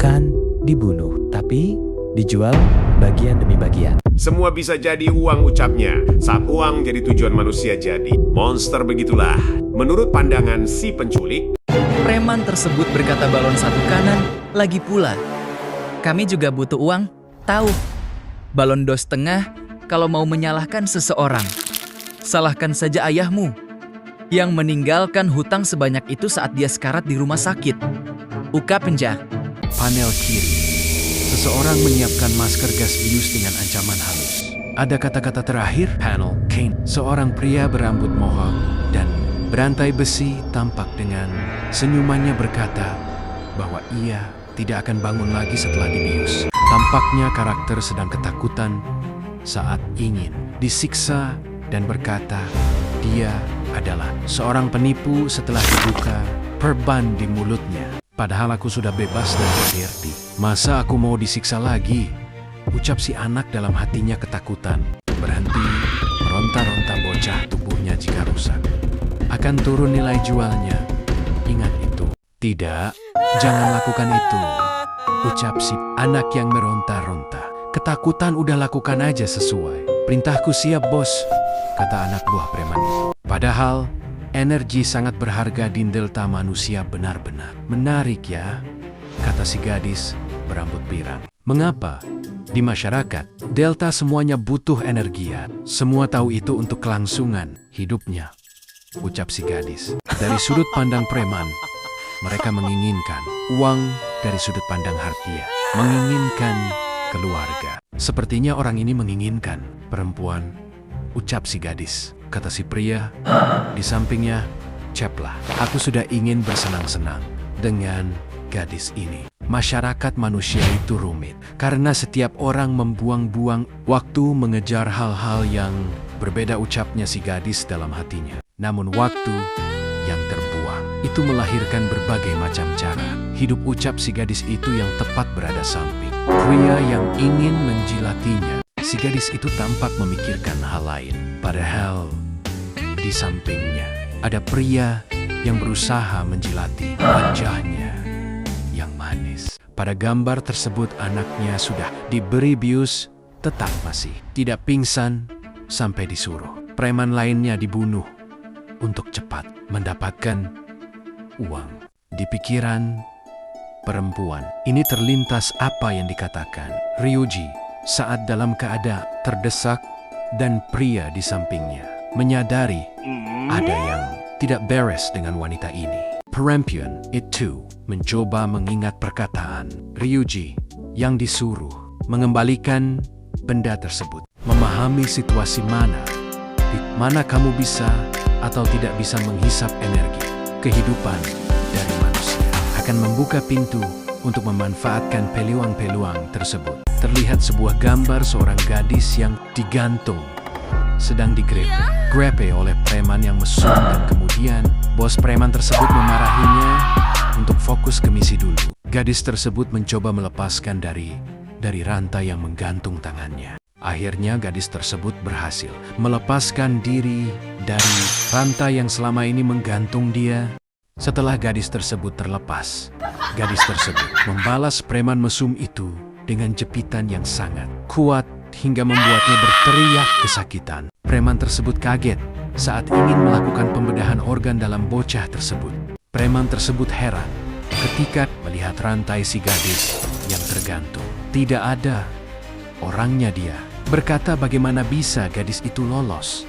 bukan dibunuh, tapi dijual bagian demi bagian. Semua bisa jadi uang ucapnya. Saat uang jadi tujuan manusia jadi monster begitulah. Menurut pandangan si penculik, Preman tersebut berkata balon satu kanan, lagi pula. Kami juga butuh uang, tahu. Balon dos tengah, kalau mau menyalahkan seseorang. Salahkan saja ayahmu, yang meninggalkan hutang sebanyak itu saat dia sekarat di rumah sakit. Uka penjah. Panel kiri. Seseorang menyiapkan masker gas bius dengan ancaman halus. Ada kata-kata terakhir, panel Kane. Seorang pria berambut mohawk dan berantai besi tampak dengan senyumannya berkata bahwa ia tidak akan bangun lagi setelah dibius. Tampaknya karakter sedang ketakutan saat ingin disiksa dan berkata dia adalah seorang penipu setelah dibuka perban di mulutnya. Padahal aku sudah bebas dari KDRT. Masa aku mau disiksa lagi? Ucap si anak dalam hatinya ketakutan. Berhenti meronta-ronta bocah tubuhnya jika rusak. Akan turun nilai jualnya. Ingat itu. Tidak, jangan lakukan itu. Ucap si anak yang meronta-ronta. Ketakutan udah lakukan aja sesuai. Perintahku siap bos, kata anak buah preman itu. Padahal energi sangat berharga di delta manusia benar-benar. Menarik ya, kata si gadis berambut pirang. Mengapa? Di masyarakat, delta semuanya butuh energi ya. Semua tahu itu untuk kelangsungan hidupnya. Ucap si gadis. Dari sudut pandang preman, mereka menginginkan uang. Dari sudut pandang hartia, menginginkan keluarga. Sepertinya orang ini menginginkan perempuan. Ucap si gadis. Kata si pria di sampingnya, ceplah. Aku sudah ingin bersenang-senang dengan gadis ini. Masyarakat manusia itu rumit karena setiap orang membuang-buang waktu mengejar hal-hal yang berbeda, ucapnya si gadis dalam hatinya. Namun waktu yang terbuang itu melahirkan berbagai macam cara hidup, ucap si gadis itu yang tepat berada samping pria yang ingin menjilatinya. Si gadis itu tampak memikirkan hal lain. Padahal di sampingnya ada pria yang berusaha menjilati wajahnya yang manis. Pada gambar tersebut anaknya sudah diberi bius, tetap masih tidak pingsan sampai disuruh preman lainnya dibunuh untuk cepat mendapatkan uang. Di pikiran perempuan ini terlintas apa yang dikatakan Ryuji saat dalam keadaan terdesak, dan pria di sampingnya menyadari ada yang tidak beres dengan wanita ini. Perempuan itu mencoba mengingat perkataan Ryuji yang disuruh mengembalikan benda tersebut. Memahami situasi di mana kamu bisa atau tidak bisa menghisap energi kehidupan dari manusia akan membuka pintu untuk memanfaatkan peluang-peluang tersebut. Terlihat sebuah gambar seorang gadis yang digantung sedang digrepe oleh preman yang mesum, dan kemudian bos preman tersebut memarahinya untuk fokus ke misi dulu. Gadis tersebut mencoba melepaskan dari rantai yang menggantung tangannya. Akhirnya gadis tersebut berhasil melepaskan diri dari rantai yang selama ini menggantung dia. Setelah gadis tersebut terlepas, gadis tersebut membalas preman mesum itu dengan jepitan yang sangat kuat hingga membuatnya berteriak kesakitan. Preman tersebut kaget saat ingin melakukan pembedahan organ dalam bocah tersebut. Preman tersebut heran ketika melihat rantai si gadis yang tergantung. Tidak ada orangnya dia. Berkata bagaimana bisa gadis itu lolos.